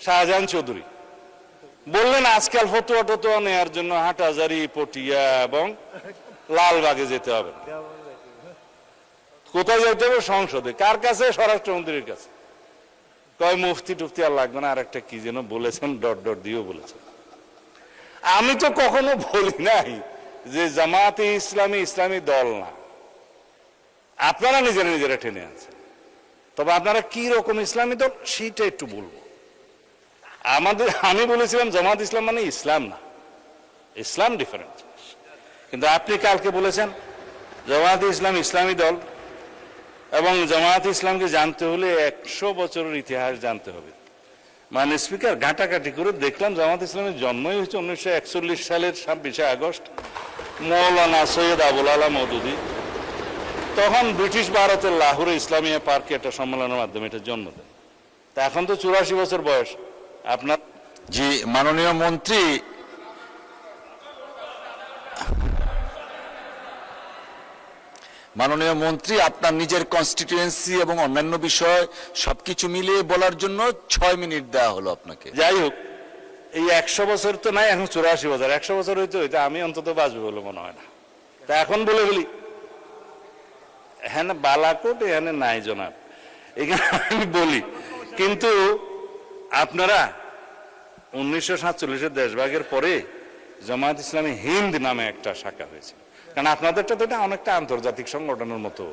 শাহজাহান চৌধুরী বললেন আজকাল ফতোয়া টতোয়া নেওয়ার জন্য হাটহাজারী, পটিয়া এবং লালবাগে যেতে হবে না। কোথায় যেতে হবে? সংসদে। কার কাছে? স্বরাষ্ট্রমন্ত্রীর কাছে। কয় মুফতি টুফতি আর লাগবে না, আর একটা কি যেন বলেছেন, ডট ডট দিয়েও বলেছেন। আমি তো কখনো বলি নাই যে জামাতে ইসলামী ইসলামী দল না, আপনারা নিজেরা নিজেরা টেনে আছেন। তবে আপনারা কি রকম ইসলামী দল সেটা একটু বলবো। আমি বলেছিলাম জামাত ইসলাম মানে ইসলাম না, ইসলাম ডিফারেন্ট। কিন্তু আপনি কালকে বলেছেন জামাত ইসলাম ইসলামী দল, এবং জামাত ইসলামকে জানতে হলে 100 বছরের ইতিহাস জানতে হবে। মানে স্পিকার, ঘাটাঘাটি করে দেখলাম জামাত ইসলামের জন্মই হয়েছে 1941 সালের 26শে আগস্ট। মৌলানা সৈয়দ আবুল আলা মওদুদী তখন ব্রিটিশ ভারতের লাহোরে ইসলামিয়া পার্কে একটা সম্মেলনের মাধ্যমে এটা জন্ম দেন। তা এখন তো 84 বছর বয়স আপনার। জি মাননীয় মন্ত্রী, আপনার নিজের কনস্টিটিউয়েন্সি এবং অন্যান্য বিষয় সবকিছু মিলিয়ে বলার জন্য 6 মিনিট দেওয়া হলো আপনাকে। যাই হোক, এই 100 বছর তো নাই, এখন 84 বছর। 100 বছর হইতে হইতে আমি অন্তত বাঁচবো বলে মনে হয় না। তা এখন বলে ফেলি, হ্যাঁ বালাকোট এখানে নাই জনাব, এখানে আমি বলি। কিন্তু আপনারা 1947-এর দেশভাগের পরে জামায়াত ইসলামী হিন্দ নামে একটা শাখা হয়েছে। কারণ আপনাদেরটা তো এটা অনেকটা আন্তর্জাতিক সংগঠনের মতো।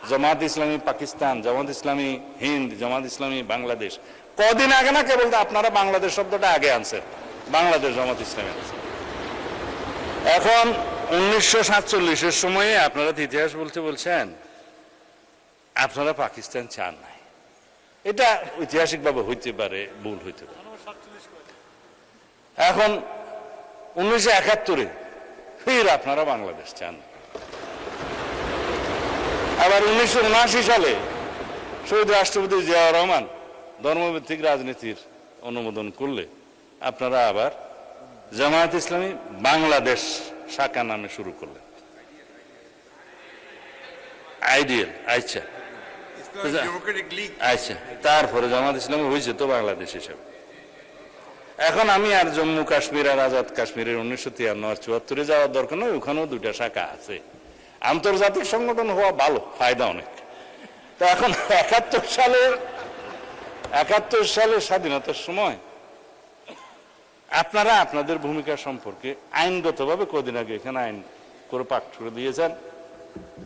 জামায়াত ইসলামী পাকিস্তান, জামায়াত ইসলামী হিন্দ, জামায়াত ইসলামী বাংলাদেশ। কদিন আগে না কেবল আপনারা বাংলাদেশ শব্দটা আগে আনছেন, বাংলাদেশ জামায়াত ইসলামী আছে। এখন 1947-এর সময়ে আপনারা ইতিহাস বলতে বলছেন আপনারা পাকিস্তান চান নাই। এটা ঐতিহাসিকভাবে হইতে পারে, ভুল হইতে পারে। এখন 1971-এ ফির আপনারা বাংলাদেশ চান। আবার 1979 সালে শহীদ রাষ্ট্রপতি জিয়াউর রহমান ধর্মভিত্তিক রাজনীতির অনুমোদন করলে আপনারা আবার জামায়াত ইসলামী বাংলাদেশ শাখা নামে শুরু করলেন। আইডিয়াল, আচ্ছা আচ্ছা, তারপরে জামায়াত ইসলামী হয়েছে তো বাংলাদেশ হিসাবে। এখন আমি আর জম্মু কাশ্মীর আর আজাদ কাশ্মীরের 1953 আর 74-এ যাওয়ার দরকার নয়, ওখানেও 2টা শাখা আছে। আন্তর্জাতিক সংগঠন হওয়া ভালো, ফায়দা অনেক। তো এখন 71 সালের স্বাধীনতার সময় আপনারা আপনাদের ভূমিকা সম্পর্কে আইনগতভাবে কদিন আগে এখানে আইন করে পাঠ করে দিয়েছেন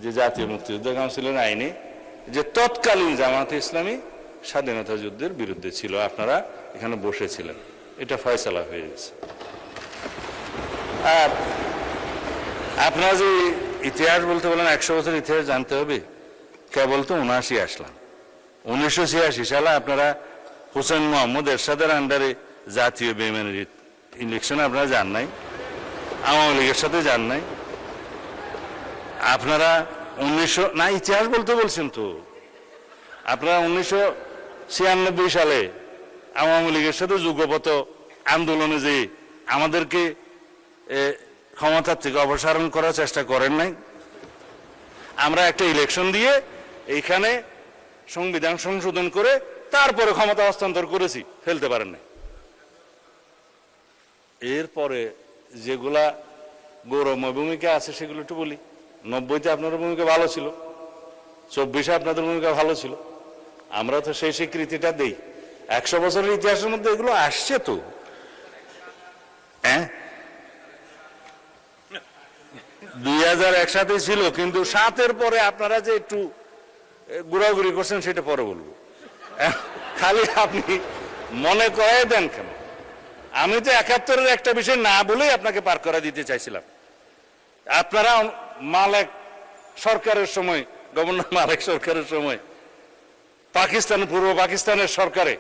যে জাতীয় মুক্তিযুদ্ধ কাউন্সিলের আইনে যে তৎকালীন জামায়াতে ইসলামী স্বাধীনতা যুদ্ধের বিরুদ্ধে ছিল, আপনারা এখানে বসেছিলেন। এটা ফয়সালা হয়ে গেছে। আর আপনারা যে ইতিহাস বলতে বলেন 100 বছর ইতিহাস জানতে হবে, কেবল তো 79 আসলাম। 1986 সালে আপনারা হোসেন মোহাম্মদ এরশাদের আন্ডারে জাতীয় বেইমানির ইলেকশনে আপনারা যান নাই, আওয়ামী লীগের সাথে যান নাই। আপনারা 1900 না, ইতিহাস বলতে বলছেন তো। আপনারা 1996 সালে আওয়ামী লীগের সাথে যুগপত আন্দোলনে যে আমাদেরকে ক্ষমতার থেকে অপসারণ করার চেষ্টা করেন নাই। আমরা একটা ইলেকশন দিয়ে এইখানে সংবিধান সংশোধন করে তারপরে ক্ষমতা হস্তান্তর করেছি, ফেলতে পারেন নাই। এরপরে যেগুলা গৌরবময় ভূমিকা আছে সেগুলো একটু বলি। 90-তে আপনাদের ভূমিকা ভালো ছিল, 24-এ আপনাদের ভূমিকা ভালো ছিল। আমরা তো সেই স্বীকৃতিটা দেই। 100 বছরের ইতিহাসের মধ্যে এগুলো আসছে তো। হ্যাঁ, 2000 একসাথে ছিল, কিন্তু 7-এর পরে আপনারা যে একটু ঘোরাঘুরি করছেন সেটা পরে বলবো। খালি আপনি মনে করাই দেন কেন? আমি তো 71-এর একটা বিষয় না বলেই আপনাকে পার করে দিতে চাইছিলাম। আপনারা মালেক সরকারের সময়, গভর্নর মালেক সরকারের সময় পাকিস্তান, পূর্ব পাকিস্তানের সরকারে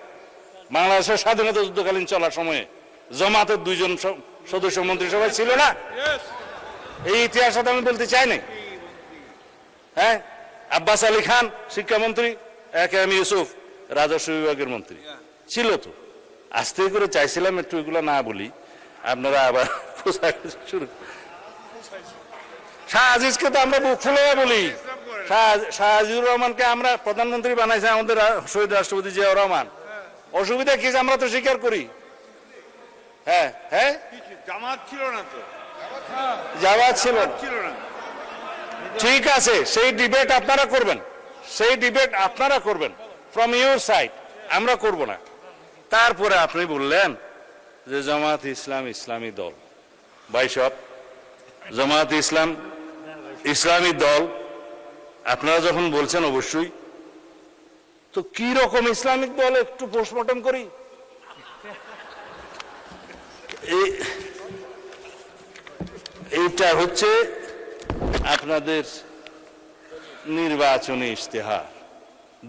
বাংলাদেশের স্বাধীনতা যুদ্ধকালীন চলার সময়ে জামাতের 2 জন সদস্য মন্ত্রিসভায় ছিল না? এই ইতিহাস আমি বলতে চাই না। হ্যাঁ, আব্বাস আলী খান শিক্ষামন্ত্রী, এম ইউসুফ রাজস্ব বিভাগের মন্ত্রী ছিল তো। আস্তে করে চাইছিলাম একটু এগুলো না বলি, আপনারা আবার শুরু। শাহ আজিজকে তো আমরা বুক ফুলে বলি। শাহ আজিজুর রহমানকে আমরা প্রধানমন্ত্রী বানাইছে আমাদের শহীদ রাষ্ট্রপতি জিয়াউর রহমান। অসুবিধা কি যে আমরা তো স্বীকার করি। হ্যাঁ হ্যাঁ, জামাত ছিল না তো, জামাত ছিল না। ছিল না। ঠিক আছে, সেই ডিবেট আপনারা করবেন, সেই ডিবেট আপনারা করবেন ফ্রম ইউর সাইড, আমরা করব না। তারপরে আপনি বললেন যে জামাত ইসলাম ইসলামী দল। ভাই সব জামাত ইসলাম ইসলামী দল আপনারা যখন বলছেন, অবশ্যই তো কি রকম ইসলামিক দল একটু পোস্টমর্টম করি। এইটা হচ্ছে আপনাদের নির্বাচনী ইশতেহার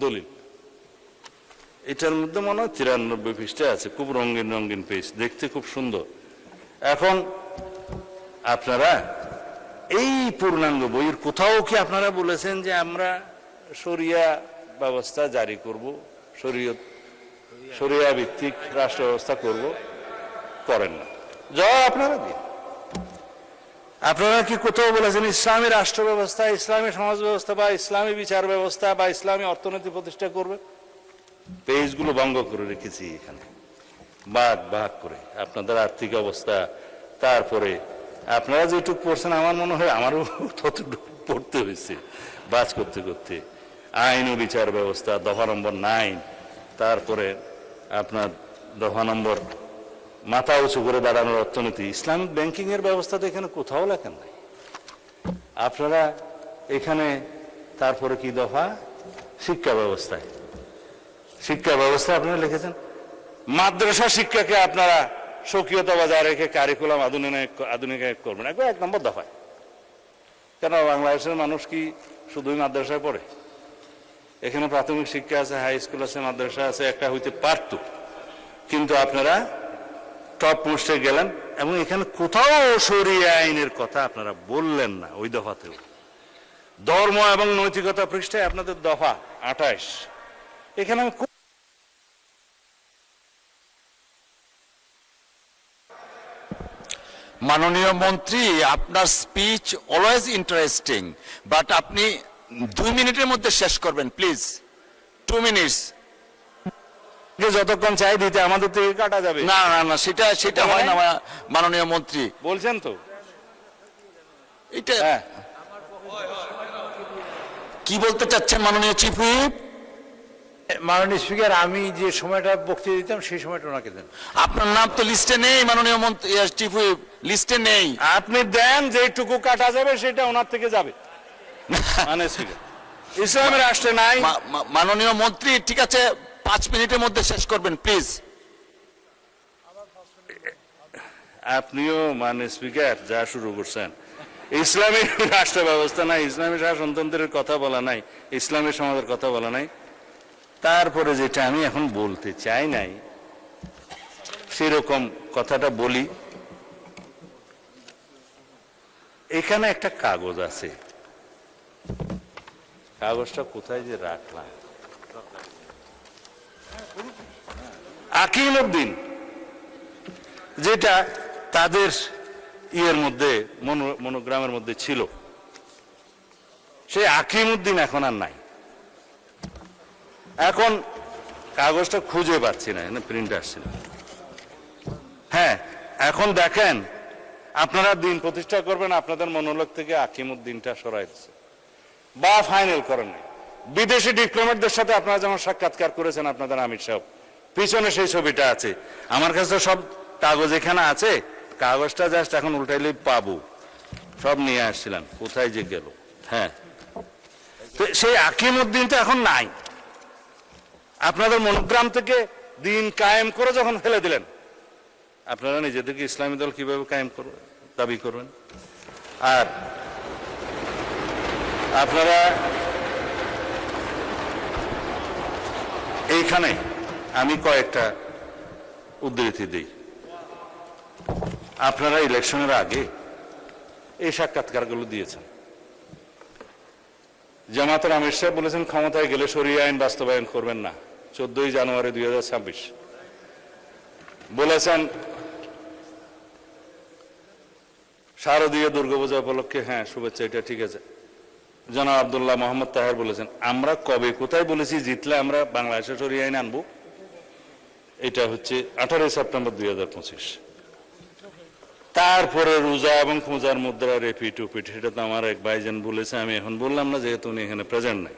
দলিল। এটার মধ্যে মনে হয় 93 পৃষ্ঠা আছে, খুব রঙিন রঙিন পেজ, দেখতে খুব সুন্দর। এখন আপনারা এই পূর্ণাঙ্গ বইয়ের কোথাও কি আপনারা বলেছেন যে আমরা শরিয়া ব্যবস্থা জারি করব, শরিয়া ভিত্তিক রাষ্ট্র ব্যবস্থা করব? করেন না। জবাব আপনারা দিন। আপনারা কি কোথাও বলেছেন ইসলামী রাষ্ট্র ব্যবস্থা, ইসলামী সমাজ ব্যবস্থা বা ইসলামী বিচার ব্যবস্থা বা ইসলামী অর্থনীতি প্রতিষ্ঠা করবে? পেজগুলো ভঙ্গ করে রেখেছি এখানে, ভাগ ভাগ করে আপনাদের আর্থিক অবস্থা, তারপরে আপনারা যেটুকু পড়ছেন আমার মনে হয় আমারও ততটুকু পড়তে হয়েছে বাজ করতে করতে। আইন ও বিচার ব্যবস্থা দফা নম্বর 9, তারপরে আপনার দফা নম্বর মাথা উঁচু করে দাঁড়ানোর অর্থনীতি, ইসলামিক ব্যাংকিং এর ব্যবস্থা তো এখানে কোথাও লেখেন নাই আপনারা। এখানে তারপরে কি দফা? শিক্ষা ব্যবস্থায়, শিক্ষা ব্যবস্থা আপনারা লিখেছেন মাদ্রাসা শিক্ষাকে আপনারা স্বকীয়তা বজায় রেখে কারিকুলাম আধুনিকায়ন করবেন, একবার 1 নম্বর দফায়। কেন বাংলাদেশের মানুষ কি শুধুই মাদ্রাসায় পড়ে? এখানে প্রাথমিক শিক্ষা আছে, হাই স্কুল আছে, মাদ্রাসা আছে, একটা হইতে পারত, কিন্তু আপনারা টপ পোস্টে গেলেন এবং এখানে কোথাও শরিয়া আইনের কথা আপনারা বললেন না। ওই দফাতেও ধর্ম এবং নৈতিকতা পৃষ্ঠায় আপনাদের দফা 28, এখানে আমি মাননীয় মন্ত্রী, আপনার স্পিচ অলওয়েজ ইন্টারেস্টিং, বাট আপনি 2 মিনিটের মধ্যে শেষ করবেন প্লিজ। 2 মিনিটস। যতক্ষণ চাই দিতে আমাদের থেকে কাটা যাবে না না না, সেটা হয় না মাননীয় মন্ত্রী। বলছেন তো এটা হ্যাঁ। কি বলতে চাচ্ছেন মাননীয় চিফ হুইপ? মাননীয় স্পিকার, আমি যে সময়টা বক্তৃতা দিতাম সেই সময়টা ওনাকে দেন। আপনার নাম তো লিস্টে নেই মাননীয় মন্ত্রী, চিফ হুইপ লিস্টে নেই। আপনি দেন, যেটুকু কাটা যাবে সেটা ওনার থেকে যাবে। মানে ইসলামের রাষ্ট্রে নাই। মাননীয় মন্ত্রী, ঠিক আছে 5 মিনিটের মধ্যে শেষ করবেন প্লিজ। আপনিও মানে স্পিকার যা শুরু করছেন, ইসলামী রাষ্ট্র ব্যবস্থা নাই, ইসলামী শাসনতন্ত্রের কথা বলা নাই, ইসলামী সমাজের কথা বলা নাই। তারপরে যেটা আমি এখন বলতে চাই নাই সেরকম কথাটা বলি। এখানে একটা কাগজ আছে, কাগজটা কোথায় যে রাখলাম, আকিমউদ্দিন, যেটা তাদের ইয়ের মধ্যে মনোগ্রামের মধ্যে ছিল, সেই আকিমউদ্দিন এখন আর নাই। এখন কাগজটা খুঁজে পাচ্ছি না, প্রিন্ট আসছে না। হ্যাঁ, এখন দেখেন আপনারা দিন প্রতিষ্ঠা করবেন, আপনাদের মনোলোক থেকে আকিমউদ্দিনটা সরাই দিচ্ছে বা ফাইনাল করেন নাই। বিদেশি ডিপ্লোম্যাটদের সাথে আপনারা যেমন সাক্ষাৎকার করেছেন আপনাদের আমির সাহেব, পিছনে সেই ছবিটা আছে। আমার কাছে সব কাগজ এখানে আছে, কাগজটা জাস্ট এখন উল্টাইলে পাবো, সব নিয়ে আসছিলাম, কোথায় যে গেল। হ্যাঁ, তো সেই আকিমউদ্দিনটা এখন নাই। আপনাদের মনোগ্রাম থেকে দিন কায়েম করে যখন ফেলে দিলেন, আপনারা নিজেদেরকে ইসলামী দল কিভাবে কায়েম করবেন, দাবি করবেন? আর আপনারা এইখানে আমি কয়েকটা উদ্ধৃতি দিই। আপনারা ইলেকশনের আগে এই সাক্ষাৎকারগুলো দিয়েছেন। জামাতের আমির সাহেব বলেছেন ক্ষমতায় গেলে শরিয়া আইন বাস্তবায়ন করবেন না, 14 জানুয়ারি 2026 বলেছেন। শারদীয় দুর্গাপূজা উপলক্ষে হ্যাঁ শুভেচ্ছা, এটা ঠিক আছে। জনাব আব্দুল্লাহ মোহাম্মদ তাহের বলেছেন আমরা কবে কোথায় বলেছি জিতলে আমরা বাংলাদেশে শরিয়া আইন আনবো? এটা হচ্ছে 18 সেপ্টেম্বর 2025। তারপরে রোজা এবং পূজার মুদ্রা রেপিট উপিট, সেটা তো আমার এক ভাইজান বলেছে, আমি এখন বললাম না যেহেতু উনি এখানে প্রেজেন্ট নাই।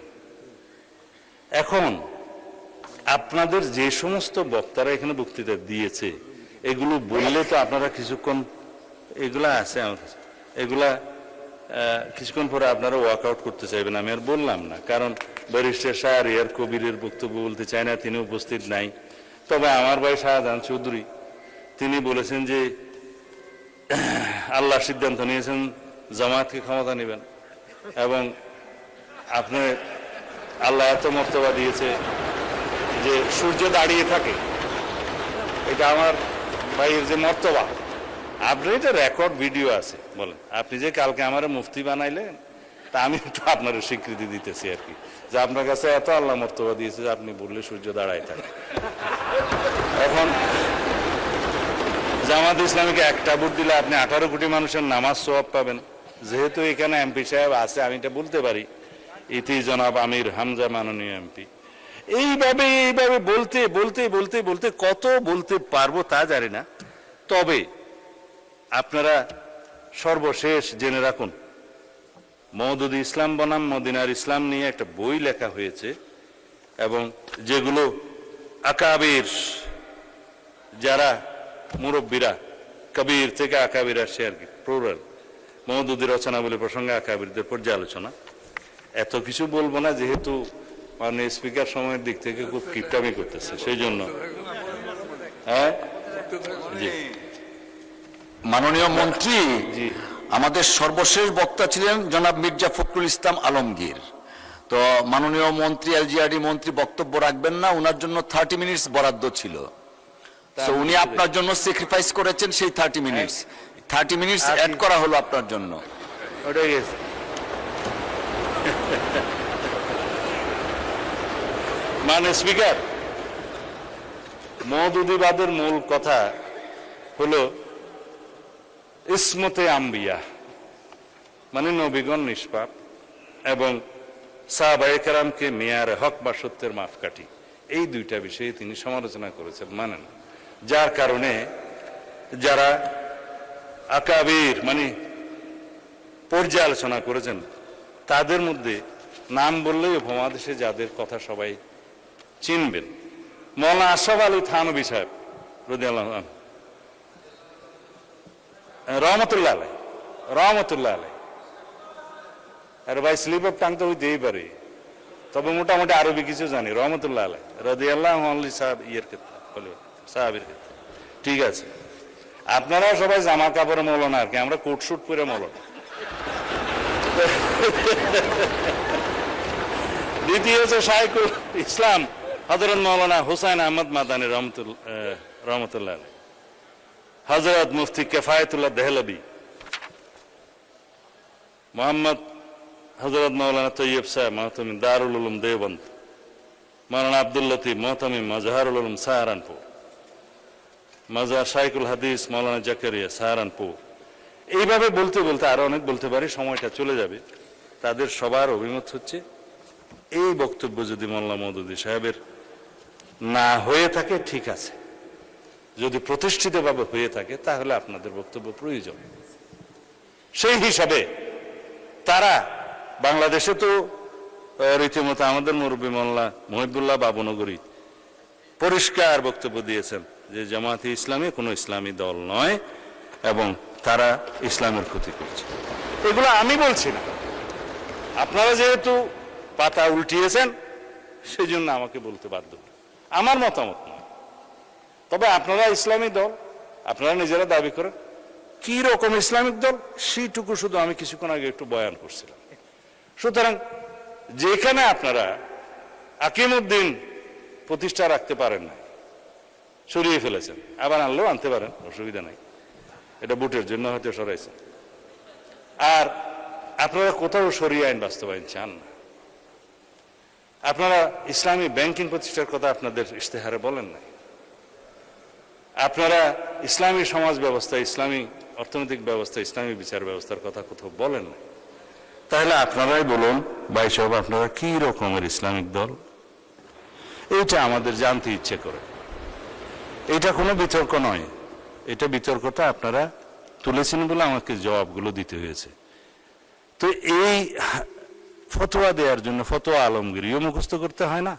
এখন আপনাদের যে সমস্ত বক্তারা এখানে বক্তৃতা দিয়েছে এগুলো বললে তো আপনারা কিছুক্ষণ, এগুলা আছে আমার কাছে, এগুলা কিছুক্ষণ পরে আপনারা ওয়ার্কআউট করতে চাইবেন, আমি আর বললাম না, কারণ ব্যারিস্টার শাহরিয়ার কবিরের বক্তব্য বলতে চায় না, তিনি উপস্থিত নাই। তবে আমার ভাই শাহজাহান চৌধুরী তিনি বলেছেন যে আল্লাহ সিদ্ধান্ত নিয়েছেন জামায়াতকে ক্ষমতা নেবেন, এবং আপনি আল্লাহ এত মর্তবা দিয়েছে যে সূর্য দাঁড়িয়ে থাকে, এটা আমার ভাইয়ের যে মর্তবা। আপনি এটা রেকর্ড ভিডিও আছে, বলেন আপনি যে কালকে আমার মুফতি বানাইলেন, তা আমি একটু আপনার স্বীকৃতি দিতেছি আর কি, যে আপনার কাছে এত আল্লাহ মর্তবা দিয়েছে যে আপনি বললে সূর্য দাঁড়ায় থাকে। এখন জামাত ইসলামীকে একটা ভোট দিলে আপনি 18 কোটি মানুষের নামাজ সওয়াব পাবেন। যেহেতু এখানে এমপি সাহেব আছে, আমি এটা বলতে পারি, ইতি জনাব আমির হামজা মাননীয় এমপি। এইভাবে বলতে বলতে বলতে বলতে কত বলতে পারবো তা জানি না। তবে আপনারা সর্বশেষ জেনে রাখুন, মওদুদি ইসলাম বনাম মদিনার ইসলাম নিয়ে একটা বই লেখা হয়েছে, এবং যেগুলো আকাবির যারা মুরব্বীরা, কবির থেকে আকাবির আসছে আর কি, প্লুরাল, মওদুদি রচনাবলী প্রসঙ্গে আকাবিরদের পর্যালোচনা। এত কিছু বলবো না, যেহেতু মাননীয় স্পিকার সময়ের দিক থেকে খুব কিপটামি করতেছে, সেই জন্য। হ্যাঁ জি মাননীয় মন্ত্রী, জি আমাদের সর্বশেষ বক্তা ছিলেন জনাব মির্জা ফখরুল ইসলাম আলমগীর। তো মাননীয় মন্ত্রী, এলজিআরডি মন্ত্রী বক্তব্য রাখবেন না, ওনার জন্য 30 মিনিটস বরাদ্দ ছিল। তো উনি আপনার জন্য স্যাক্রিফাইস করেছেন সেই 30 মিনিটস, 30 মিনিটস অ্যাড করা হলো আপনার জন্য। ওটাই গেছে। মানে স্পিকার, মওদুদিবাদের মূল কথা হলো ইসমতে আম্বিয়া, মানে নবীগণ নিষ্পাপ, এবং সাহাবায়ে কেরামকে মেয়ারে হক বা সত্যের মাপকাঠি, এই দুইটা বিষয়ে তিনি সমালোচনা করেছেন, মানেন। যার কারণে যারা আকাবির মানে পর্যালোচনা করেছেন, তাদের মধ্যে নাম বললেই উপমহাদেশে যাদের কথা সবাই চিনবেন, মৌলানা আশরাফ আলী থানভী সাহেব রাদিয়াল্লাহু আনহু, রহমতুল্লাহ আলাই, রহমতুল্লাহ আলাই। আরে ভাই, স্লিপ অফ টাং তো হইতেই পারে, তবে মোটামুটি আরবি কিছু জানি। রহমতুল্লাহ আলাই রাদিয়াল্লাহু আনহু সাহেব ইয়ের ক্ষেত্রে, সাহাবীর ক্ষেত্রে, ঠিক আছে। আপনারা সবাই জামা কাপড়ে মৌলানা আর কি, আমরা কোট শুট পরে মৌলানা। দ্বিতীয় হচ্ছে শাইখুল ইসলাম হযরত মৌলানা হুসাইন আহমদ মাদানী রহমতুল্লাহ আলাই, হযরত মুফতি কিফায়াতুল্লাহ দেহলভী, মোহাম্মদ হযরত মৌলানা তৈয়ব সাহেব মাহতামি দারুল উলুম দেওবন্দ, মৌলানা আব্দুল লতিফ মোহতামি মাজহারুল উলুম সাহারানপুর, মাজার শাইখুল হাদিস মৌলানা জাকারিয়া সাহারানপুর। এইভাবে বলতে বলতে আরো অনেক বলতে পারি, সময়টা চলে যাবে। তাদের সবার অভিমত হচ্ছে এই বক্তব্য যদি মোল্লা মওদুদি সাহেবের না হয়ে থাকে ঠিক আছে, যদি প্রতিষ্ঠিতভাবে হয়ে থাকে তাহলে আপনাদের বক্তব্য প্রয়োজন। সেই হিসাবে তারা বাংলাদেশে তো রীতিমতো আমাদের মুরব্বী মোল্লা মহিবুল্লাহ বাবুনগরী পরিষ্কার বক্তব্য দিয়েছেন যে জামায়াতে ইসলামী কোনো ইসলামী দল নয় এবং তারা ইসলামের ক্ষতি করছে। এগুলো আমি বলছি না, আপনারা যেহেতু পাতা উল্টিয়েছেন সেই জন্য আমাকে বলতে বাধ্য, আমার মতামত নয়। তবে আপনারা ইসলামী দল, আপনারা নিজেরা দাবি করেন, কি রকম ইসলামিক দল সেইটুকু শুধু আমি কিছুক্ষণ আগে একটু বয়ান করছিলাম। সুতরাং যেখানে আপনারা আকিমউদ্দিন প্রতিষ্ঠা রাখতে পারেন না, সরিয়ে ফেলেছেন, আবার আনলেও আনতে পারেন, অসুবিধা নাই, এটা ভোটের জন্য হয়তো সরাইছেন। আর আপনারা কোথাও সরিয়ে আইন বাস্তবায়ন চান না। আপনারা ইসলামী ব্যাংকিং প্রতিষ্ঠার কথা আপনাদের ইশতেহারে বলেন নাই। আপনারা ইসলামী সমাজ ব্যবস্থা, ইসলামী অর্থনৈতিক ব্যবস্থা, ইসলামী বিচার ব্যবস্থার কথা কোথাও বলেন নাই। তাহলে আপনারাই বলুন ভাই সাহেব, আপনারা কি রকমের ইসলামিক দল, এইটা আমাদের জানতে ইচ্ছে করে। এটা কোনো বিতর্ক নয়, এটা বিতর্কটা আপনারা তুলেছেন বলে আমাকে জবাবগুলো দিতে হয়েছে। তো এই ফতোয়া দেওয়ার জন্য ফতোয়া আলমগীরিও মুখস্থ করতে হয় না,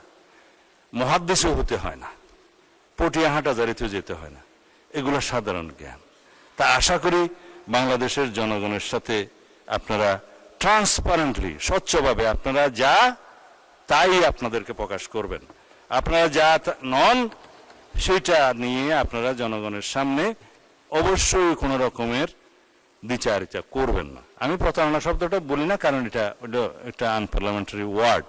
মুহাদ্দিসও হতে হয় না, পটিয়া হাটাজারিতেও যেতে হয় না, এগুলো সাধারণ জ্ঞান। তা আশা করি বাংলাদেশের জনগণের সাথে আপনারা ট্রান্সপারেন্টলি, স্বচ্ছভাবে আপনারা যা তাই আপনাদেরকে প্রকাশ করবেন, আপনারা যা নন সেটা নিয়ে আপনারা জনগণের সামনে অবশ্যই কোনো রকমের দ্বিচারিতা করবেন না। আমি প্রতারণা শব্দটা বলি না, কারণ এটা একটা আনপার্লামেন্টারি ওয়ার্ড।